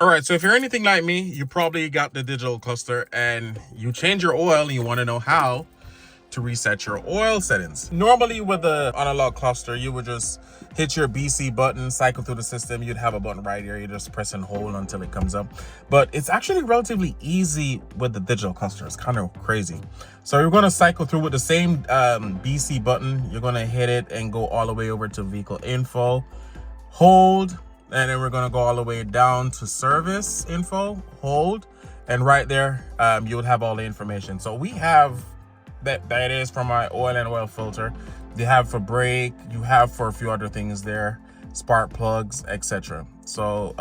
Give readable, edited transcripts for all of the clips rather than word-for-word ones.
All right, so if you're anything like me, you probably got the digital cluster and you change your oil and you want to know how to reset your oil settings. Normally with the analog cluster, you would just hit your BC button, cycle through the system. You'd have a button right here. You just press and hold until it comes up. But it's actually relatively easy with the digital cluster. It's kind of crazy. So you're going to cycle through with the same BC button. You're going to hit it and go all the way over to vehicle info, hold, and then we're going to go all the way down to service info, hold, and right there you would have all the information. So we have that is for my oil and oil filter. You have for brake, you have for a few other things there, spark plugs, etc. So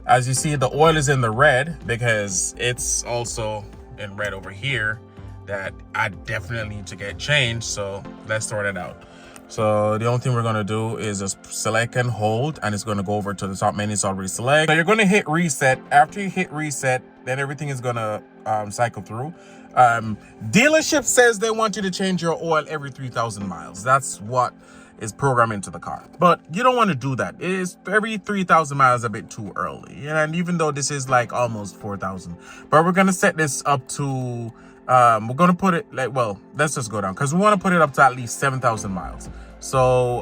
as you see, the oil is in the red because it's also in red over here that I definitely need to get changed. So let's sort it out. So the only thing we're going to do is just select and hold, and it's going to go over to the top menu. It's already select. So you're going to hit reset. After you hit reset, then everything is going to cycle through. Dealership says they want you to change your oil every 3,000 miles. That's what is programmed into the car, but you don't want to do that. It is every 3,000 miles a bit too early, and even though this is like almost 4,000, but we're going to set this up to we're going to put it like, well, let's just go down because we want to put it up to at least 7,000 miles. So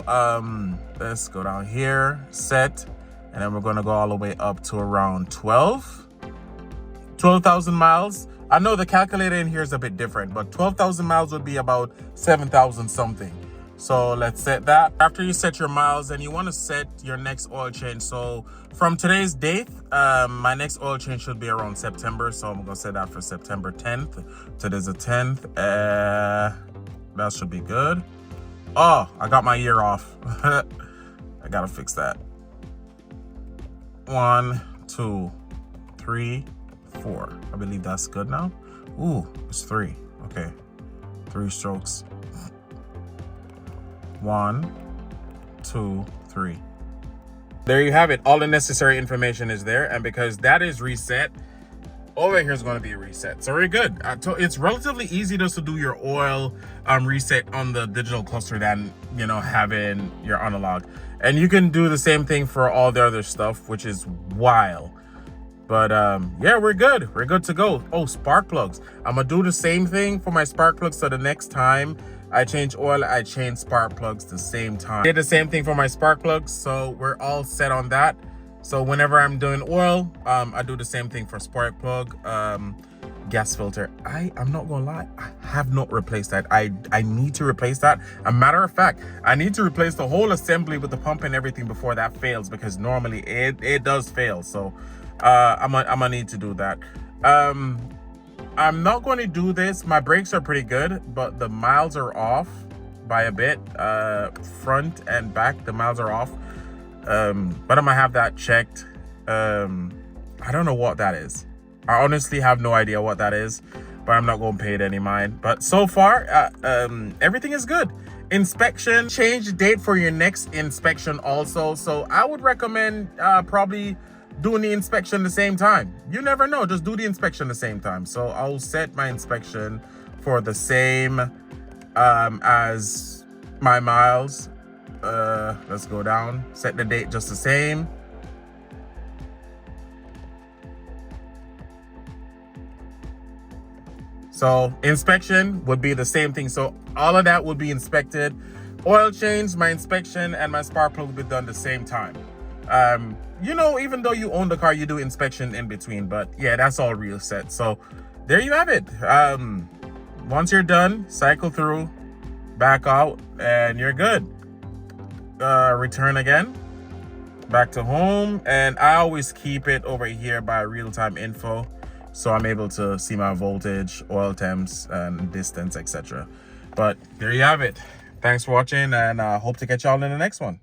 let's go down here, set, and then we're going to go all the way up to around 12,000 miles. I know the calculator in here is a bit different, but 12,000 miles would be about 7,000 something. So let's set that. After you set your miles, and you want to set your next oil change. So from today's date, my next oil change should be around September. So I'm going to set that for September 10th. Today's the 10th. That should be good. Oh, I got my year off. I got to fix that. 1, 2, 3, 4. I believe that's good now. Ooh, it's 3. Okay. 3 strokes. 1, 2, 3. There you have it. All the necessary information is there, and because that is reset, over here is going to be reset. So we're good. It's relatively easy just to do your oil reset on the digital cluster than, you know, having your analog. And you can do the same thing for all the other stuff, which is wild. But yeah, we're good. We're good to go. Oh, spark plugs. I'm gonna do the same thing for my spark plugs. So the next time I change oil, I change spark plugs the same time. Did the same thing for my spark plugs, so we're all set on that. So whenever I'm doing oil, I do the same thing for spark plug, gas filter. I'm not gonna lie, I have not replaced that. I need to replace that. A matter of fact, I need to replace the whole assembly with the pump and everything before that fails, because normally it does fail. So I'm gonna need to do that. I'm not going to do this. My brakes are pretty good, but the miles are off by a bit. Front and back, the miles are off. But I'm gonna have that checked. I don't know what that is. I honestly have no idea what that is, but I'm not going to pay it any mind. But so far, everything is good. Inspection, change the date for your next inspection also. So I would recommend probably doing the inspection the same time. You never know, just do the inspection the same time. So I'll set my inspection for the same as my miles. Let's go down, set the date just the same. So inspection would be the same thing. So all of that would be inspected. Oil change, my inspection, and my spark plug will be done the same time. You know, even though you own the car, you do inspection in between, but yeah, that's all real set. So there you have it. Once you're done, cycle through, back out, and you're good. Return again, back to home, and I always keep it over here by real-time info, so I'm able to see my voltage, oil temps, and distance, etc. But there you have it. Thanks for watching, and hope to catch y'all in the next one.